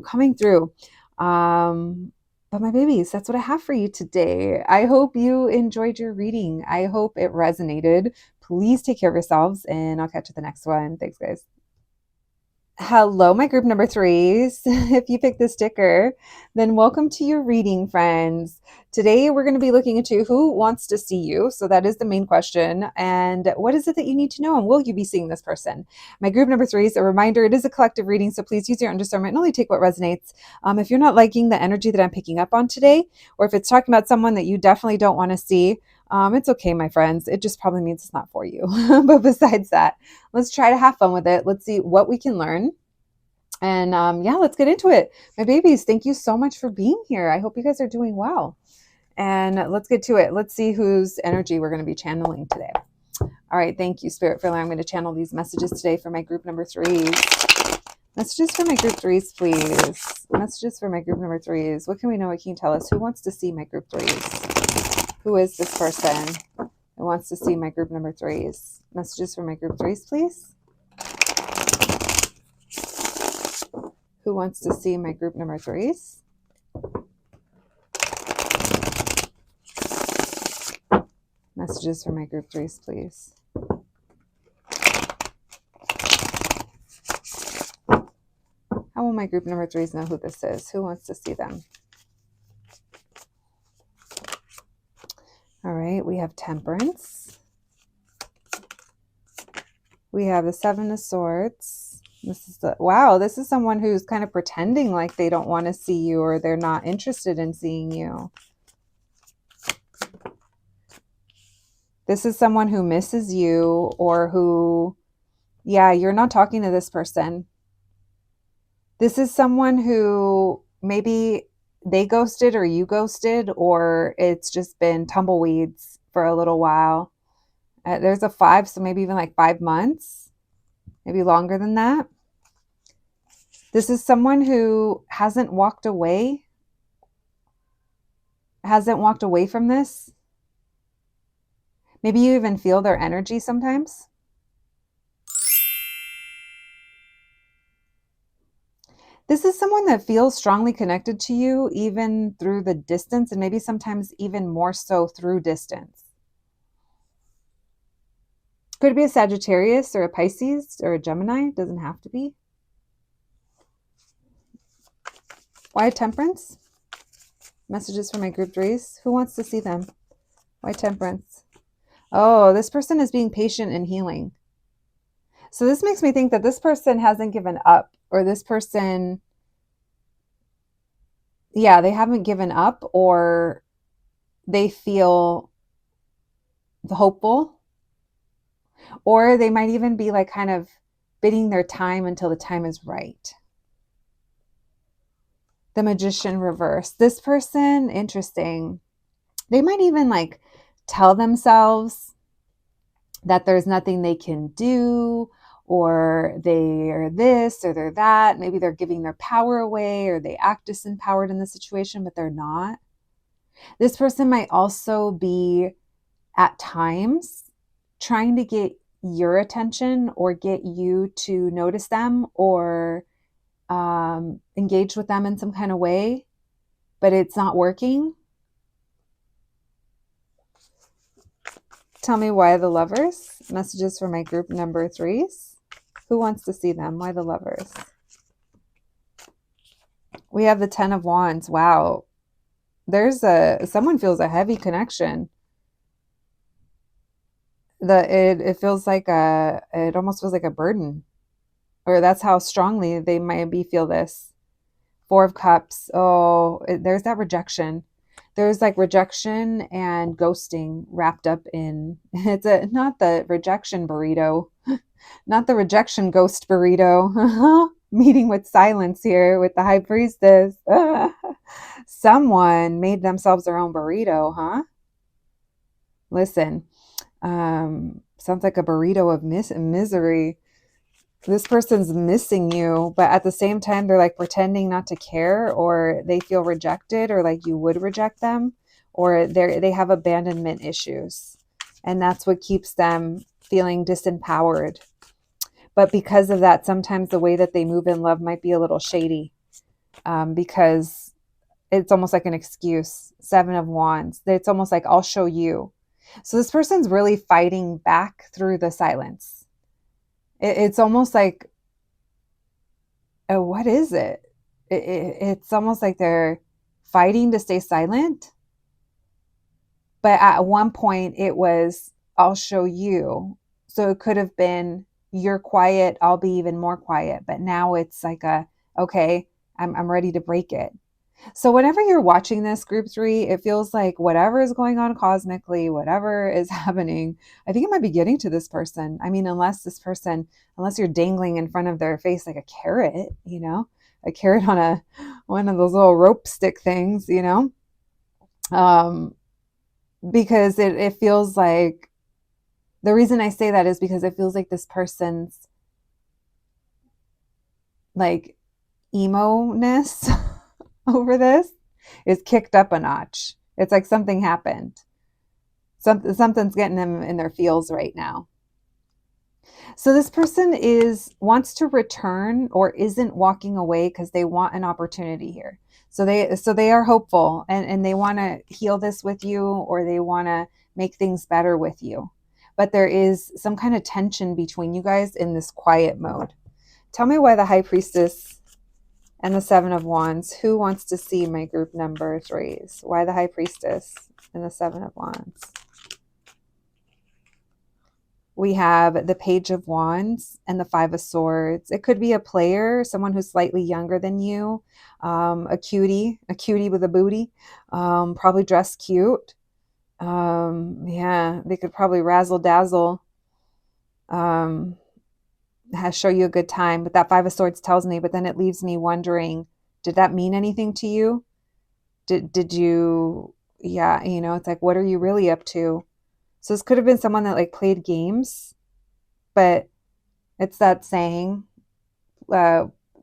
coming through. But my babies, that's what I have for you today. I hope you enjoyed your reading. I hope it resonated. Please take care of yourselves, and I'll catch you at the next one. Thanks, guys. Hello, my group number 3s. If you picked the sticker, then welcome to your reading, friends. Today, we're going to be looking into who wants to see you. So that is the main question. And what is it that you need to know? And will you be seeing this person? My group number 3s, a reminder, it is a collective reading. So please use your own discernment and only take what resonates. If you're not liking the energy that I'm picking up on today, or if it's talking about someone that you definitely don't want to see, it's okay, my friends. It just probably means it's not for you. But besides that, let's try to have fun with it. Let's see what we can learn. And yeah, let's get into it. My babies, thank you so much for being here. I hope you guys are doing well. And let's get to it. Let's see whose energy we're going to be channeling today. All right. Thank you, Spirit, for allowing me to channel these messages today for my group number 3s. Messages for my group 3s, please. Messages for my group number 3s. What can we know? What can you tell us? Who wants to see my group 3s? Who is this person who wants to see my group number 3s? Messages for my group 3s, please. Who wants to see my group number 3s? Messages for my group 3s, please. How will my group number 3s know who this is? Who wants to see them? All right, we have Temperance. We have the Seven of Swords. This is someone who's kind of pretending like they don't want to see you, or they're not interested in seeing you. This is someone who misses you, or who, yeah, you're not talking to this person. This is someone who maybe they ghosted, or you ghosted, or it's just been tumbleweeds for a little while. There's a 5, so maybe even like 5 months, maybe longer than that. This is someone who hasn't walked away from this. Maybe you even feel their energy sometimes. This is someone that feels strongly connected to you, even through the distance, and maybe sometimes even more so through distance. Could be a Sagittarius or a Pisces or a Gemini. Doesn't have to be. Why Temperance? Messages for my group threes. Who wants to see them? Why Temperance? Oh, this person is being patient and healing. So this makes me think that this person hasn't given up, or this person, yeah, they haven't given up, or they feel hopeful, or they might even be like kind of bidding their time until the time is right. The Magician reverse. This person, interesting. They might even like tell themselves that there's nothing they can do, or they are this or they're that. Maybe they're giving their power away, or they act disempowered in the situation, but they're not. This person might also be at times trying to get your attention or get you to notice them or engage with them in some kind of way, but it's not working. Tell me why the Lovers. Messages for my group number threes. Who wants to see them? Why the Lovers? We have the Ten of Wands. Wow. Someone feels a heavy connection. It feels like it almost feels like a burden, or that's how strongly they might feel this. Four of Cups. Oh, there's that rejection. There's like rejection and ghosting wrapped up in it's not the rejection burrito, not the rejection ghost burrito. Meeting with silence here with the High Priestess. Someone made themselves their own burrito, huh? Listen, sounds like a burrito of misery. This person's missing you, but at the same time, they're like pretending not to care, or they feel rejected, or like you would reject them, or they have abandonment issues. And that's what keeps them feeling disempowered. But because of that, sometimes the way that they move in love might be a little shady, because it's almost like an excuse. Seven of Wands. It's almost like, I'll show you. So this person's really fighting back through the silence. It's almost like, what is it? It's almost like they're fighting to stay silent. But at one point it was, I'll show you. So it could have been, you're quiet, I'll be even more quiet. But now it's like okay, I'm ready to break it. So whenever you're watching this group three, it feels like whatever is going on cosmically, whatever is happening, I think it might be getting to this person. I mean, unless you're dangling in front of their face like a carrot, a carrot on one of those little rope stick things, because it feels like, the reason I say that is because it feels like this person's like emo-ness over this is kicked up a notch. It's like something happened. Something's getting them in their feels right now. So this person wants to return, or isn't walking away because they want an opportunity here. So they are hopeful, and they want to heal this with you, or they want to make things better with you. But there is some kind of tension between you guys in this quiet mode. Tell me why the High Priestess and the Seven of Wands. Who wants to see my group number threes? Why the High Priestess and the Seven of Wands? We have the Page of Wands and the Five of Swords. It could be a player, someone who's slightly younger than you, a cutie with a booty, probably dressed cute. Yeah, they could probably razzle dazzle, show you a good time. But that Five of Swords tells me, but then it leaves me wondering, did that mean anything to you? Did you, yeah, it's like, what are you really up to? So this could have been someone that like played games, but it's that saying,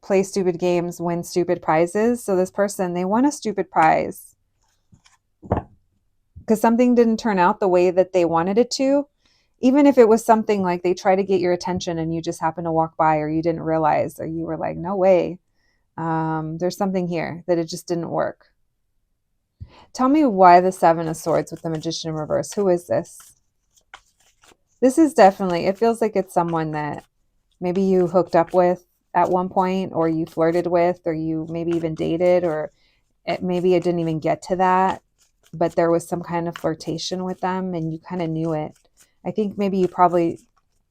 play stupid games, win stupid prizes. So this person, they won a stupid prize because something didn't turn out the way that they wanted it to. Even if it was something like they try to get your attention and you just happen to walk by, or you didn't realize, or you were like, no way. There's something here that it just didn't work. Tell me why the Seven of Swords with the Magician in reverse. Who is this? This is definitely, it feels like it's someone that maybe you hooked up with at one point, or you flirted with, or you maybe even dated, or maybe it didn't even get to that, but there was some kind of flirtation with them and you kind of knew it. I think maybe you probably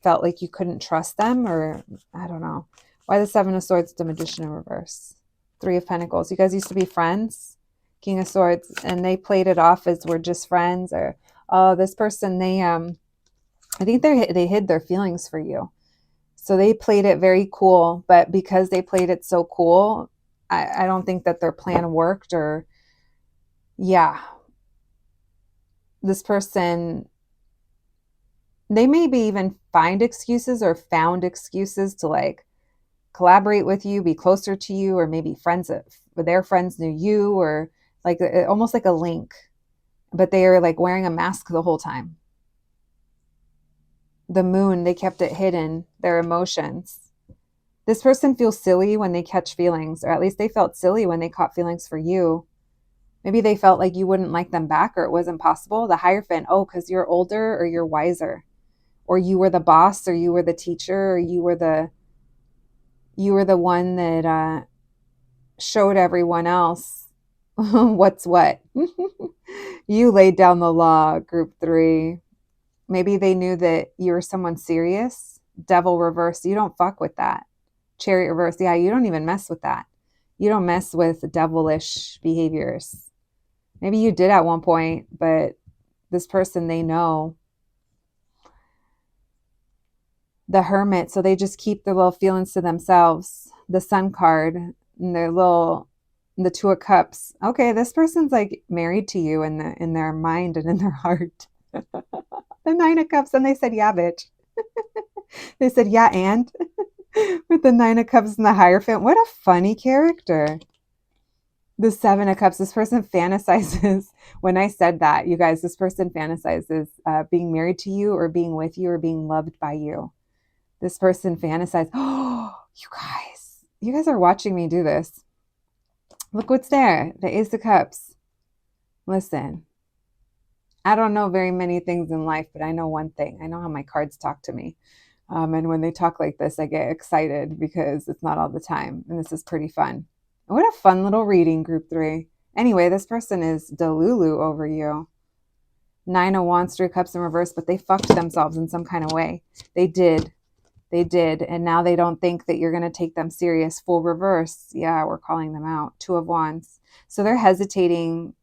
felt like you couldn't trust them, or I don't know. Why the Seven of Swords, the Magician in reverse? Three of Pentacles. You guys used to be friends. King of Swords, and they played it off as we're just friends, or oh, this person, I think they hid their feelings for you. So they played it very cool, but because they played it so cool, I don't think that their plan worked, or yeah. This person, they maybe even find excuses or found excuses to like collaborate with you, be closer to you, or maybe friends with their friends knew you, or like almost like a link, but they are like wearing a mask the whole time. The Moon, they kept it hidden, their emotions. This person feels silly when they catch feelings, or at least they felt silly when they caught feelings for you. Maybe they felt like you wouldn't like them back, or it wasn't possible. The Hierophant, oh, because you're older or you're wiser, or you were the boss, or you were the teacher, or you were the one that showed everyone else what's what. You laid down the law, group 3. Maybe they knew that you were someone serious. Devil reverse, you don't fuck with that. Chariot reverse, yeah, you don't even mess with that. You don't mess with devilish behaviors. Maybe you did at one point, but this person, they know. The Hermit, so they just keep their little feelings to themselves. The Sun card, and the Two of Cups. Okay, this person's like married to you in their mind and in their heart. The Nine of Cups, and they said, yeah, bitch. They said, yeah, and with the Nine of Cups and the Hierophant. What a funny character. The Seven of Cups, this person fantasizes. When I said that, you guys, this person fantasizes being married to you, or being with you, or being loved by you. This person fantasizes. Oh, you guys are watching me do this. Look what's there. The Ace of Cups. Listen, I don't know very many things in life, but I know one thing. I know how my cards talk to me. And when they talk like this, I get excited because it's not all the time. And this is pretty fun. What a fun little reading, group 3. Anyway, this person is delulu over you. Nine of Wands, Three of Cups in reverse, but they fucked themselves in some kind of way. They did. They did. And now they don't think that you're going to take them serious. Full reverse. Yeah, we're calling them out. Two of Wands. So they're hesitating.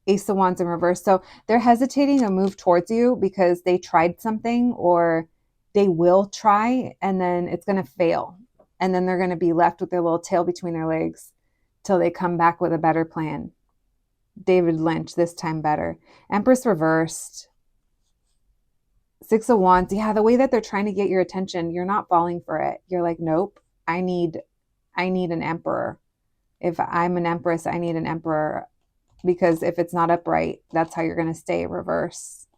Ace of Wands in reverse. So they're hesitating to move towards you because they tried something, or they will try, and then it's going to fail. And then they're going to be left with their little tail between their legs till they come back with a better plan. David Lynch, this time better. Empress reversed. Six of Wands. Yeah, the way that they're trying to get your attention, you're not falling for it. You're like, nope, I need an emperor. If I'm an empress, I need an emperor. Because if it's not upright, that's how you're going to stay reverse.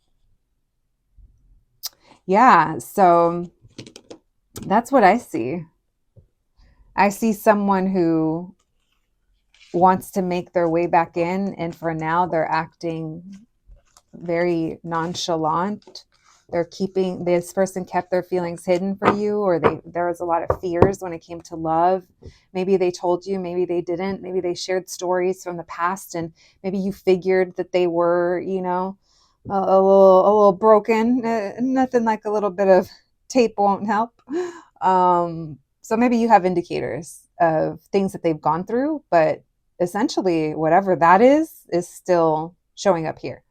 Yeah, so that's what I see. I see someone who wants to make their way back in, and for now they're acting very nonchalant. This person kept their feelings hidden for you, or there was a lot of fears when it came to love. Maybe they told you, maybe they didn't. Maybe they shared stories from the past, and maybe you figured that they were, a little broken. Nothing like a little bit of tape won't help. So maybe you have indicators of things that they've gone through, but essentially whatever that is still showing up here.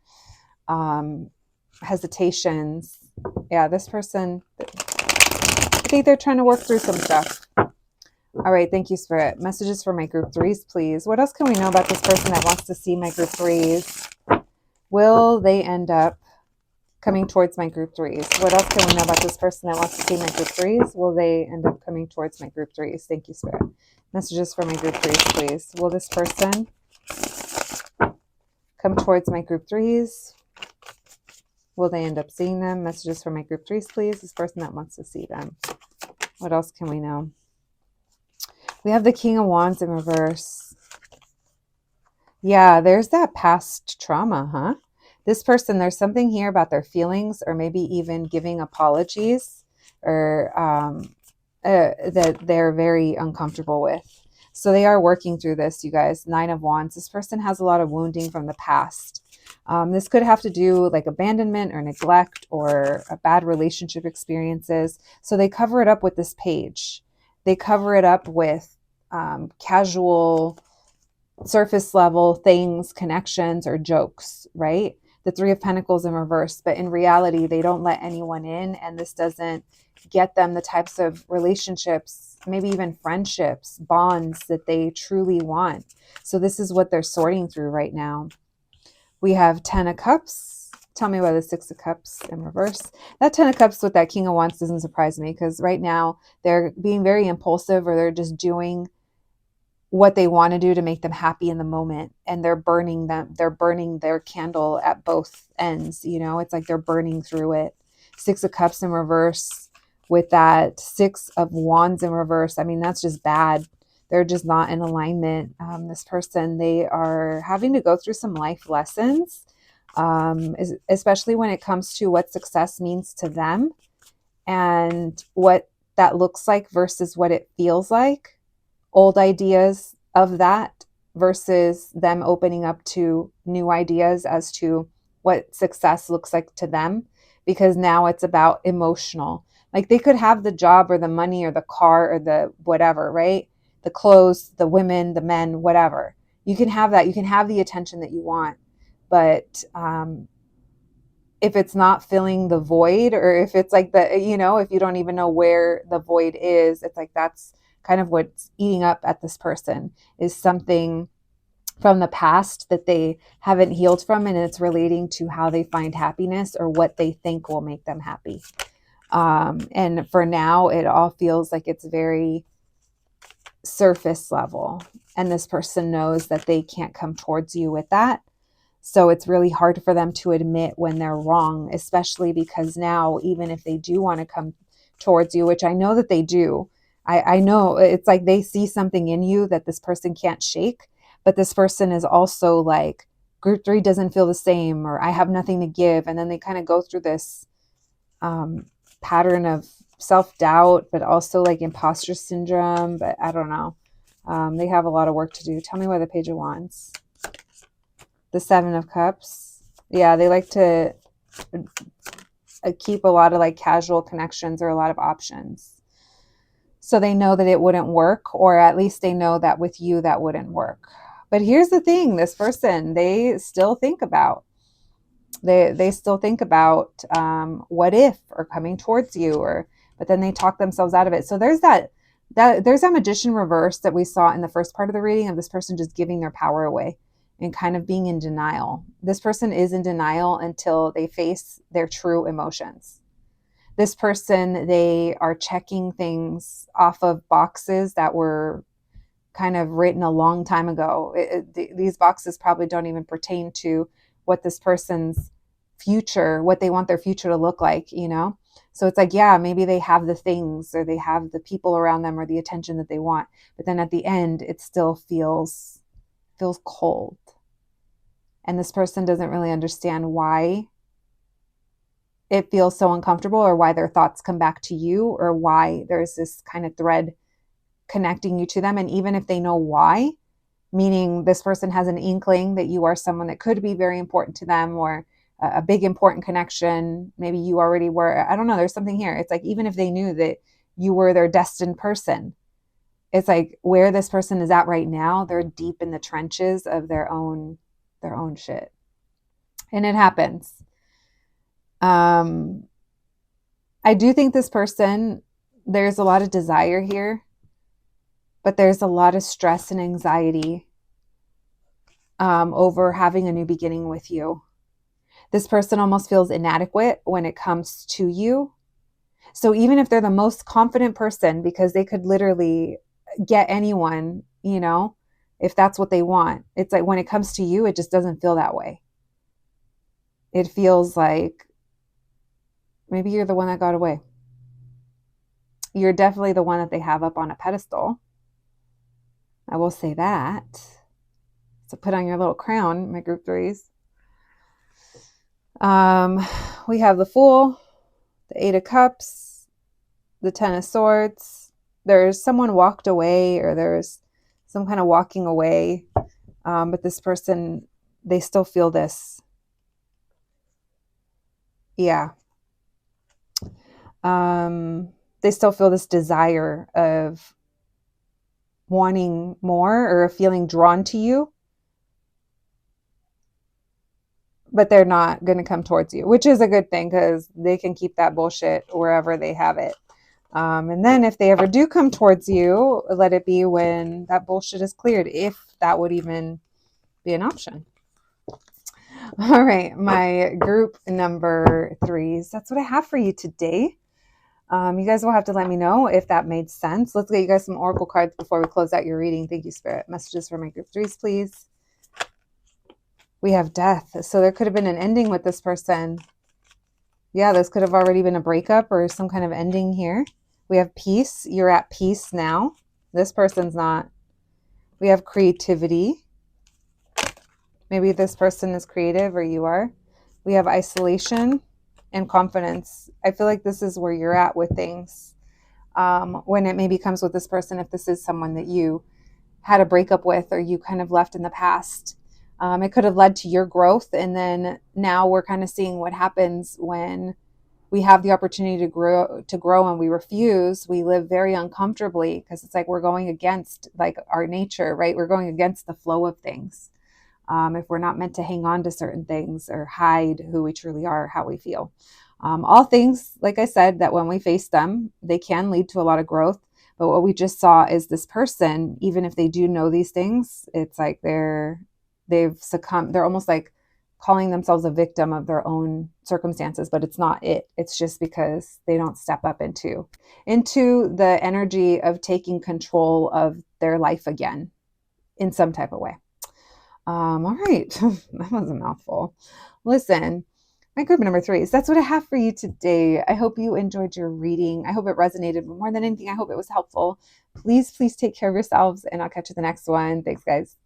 Hesitations. Yeah, this person, I think they're trying to work through some stuff. All right, thank you, Spirit. Messages for my group 3s, please. What else can we know about this person that wants to see my group 3s? Will they end up coming towards my group 3s? What else can we know about this person that wants to see my group 3s? Will they end up coming towards my group 3s? Thank you, Spirit. Messages for my group 3s, please. Will this person come towards my group 3s? Will they end up seeing them? Messages for my group 3s, please. This person that wants to see them. What else can we know? We have the King of Wands in reverse. Yeah, there's that past trauma, huh? This person, there's something here about their feelings, or maybe even giving apologies, or that they're very uncomfortable with. So they are working through this, you guys. 9 of Wands. This person has a lot of wounding from the past. This could have to do with like abandonment or neglect or a bad relationship experiences. So they cover it up with this page. They cover it up with casual, surface level things, connections, or jokes, right? The 3 of Pentacles in reverse, but in reality, they don't let anyone in, and this doesn't get them the types of relationships, maybe even friendships, bonds that they truly want. So this is what they're sorting through right now. We have 10 of Cups. Tell me why the 6 of Cups in reverse. That 10 of Cups with that King of Wands doesn't surprise me, because right now they're being very impulsive, or they're just doing what they want to do to make them happy in the moment, and they're burning their candle at both ends. It's like they're burning through it. 6 of Cups in reverse with that 6 of Wands in reverse. I mean, that's just bad. They're just not in alignment. This person, they are having to go through some life lessons, especially when it comes to what success means to them and what that looks like versus what it feels like. Old ideas of that versus them opening up to new ideas as to what success looks like to them, because now it's about emotional. Like they could have the job or the money or the car or the whatever, right? The clothes, the women, the men, whatever. You can have that. You can have the attention that you want. But if it's not filling the void, or if it's like if you don't even know where the void is, it's like that's kind of what's eating up at this person, is something from the past that they haven't healed from, and it's relating to how they find happiness or what they think will make them happy. And for now, it all feels like it's very surface level, and this person knows that they can't come towards you with that. So it's really hard for them to admit when they're wrong, especially because now, even if they do want to come towards you, which I know that they do, I know it's like they see something in you that this person can't shake, but this person is also like, group 3 doesn't feel the same, or I have nothing to give. And then they kind of go through this pattern of self-doubt, but also like imposter syndrome. But I don't know. They have a lot of work to do. Tell me why the Page of Wands. The 7 of Cups. Yeah, they like to keep a lot of like casual connections or a lot of options. So they know that it wouldn't work, or at least they know that with you that wouldn't work. But here's the thing, this person, they still think about what if, or coming towards you, but then they talk themselves out of it. So there's that Magician reverse that we saw in the first part of the reading, of this person just giving their power away and kind of being in denial. This person is in denial until they face their true emotions. This person, they are checking things off of boxes that were kind of written a long time ago. These boxes probably don't even pertain to what this person's future, what they want their future to look like, So it's like, yeah, maybe they have the things, or they have the people around them, or the attention that they want. But then at the end, it still feels cold. And this person doesn't really understand why it feels so uncomfortable, or why their thoughts come back to you, or why there's this kind of thread connecting you to them. And even if they know why, meaning this person has an inkling that you are someone that could be very important to them, or a big important connection, maybe you already were, I don't know, there's something here. It's like, even if they knew that you were their destined person, it's like where this person is at right now, they're deep in the trenches of their own shit. And it happens. I do think this person, there's a lot of desire here, but there's a lot of stress and anxiety over having a new beginning with you. This person almost feels inadequate when it comes to you. So even if they're the most confident person, because they could literally get anyone, if that's what they want, it's like when it comes to you, it just doesn't feel that way. It feels like maybe you're the one that got away. You're definitely the one that they have up on a pedestal. I will say that. So put on your little crown, my group threes. We have the Fool, the Eight of Cups, the Ten of Swords. There's someone walked away, or there's some kind of walking away. But this person, they still feel this. Yeah. They still feel this desire of wanting more or feeling drawn to you, but they're not going to come towards you, which is a good thing because they can keep that bullshit wherever they have it. And then if they ever do come towards you, let it be when that bullshit is cleared, if that would even be an option. All right, my group number threes. That's what I have for you today. You guys will have to let me know if that made sense. Let's get you guys some oracle cards before we close out your reading. Thank you, Spirit. Messages for my group threes, please. We have death. So there could have been an ending with this person. Yeah, this could have already been a breakup or some kind of ending here. We have peace. You're at peace now. This person's not. We have creativity. Maybe this person is creative or you are. We have isolation and confidence. I feel like this is where you're at with things. When it maybe comes with this person, if this is someone that you had a breakup with or you kind of left in the past. It could have led to your growth. And then now we're kind of seeing what happens when we have the opportunity to grow and we refuse. We live very uncomfortably because it's like we're going against like our nature, right? We're going against the flow of things. If we're not meant to hang on to certain things or hide who we truly are, how we feel. All things, like I said, that when we face them, they can lead to a lot of growth. But what we just saw is this person, even if they do know these things, it's like they've succumbed. They're almost like calling themselves a victim of their own circumstances, but it's not it. It's just because they don't step up into the energy of taking control of their life again in some type of way. All right. That was a mouthful. Listen, my group number threes, that's what I have for you today. I hope you enjoyed your reading. I hope it resonated. More than anything, I hope it was helpful. Please take care of yourselves, and I'll catch you the next one. Thanks, guys.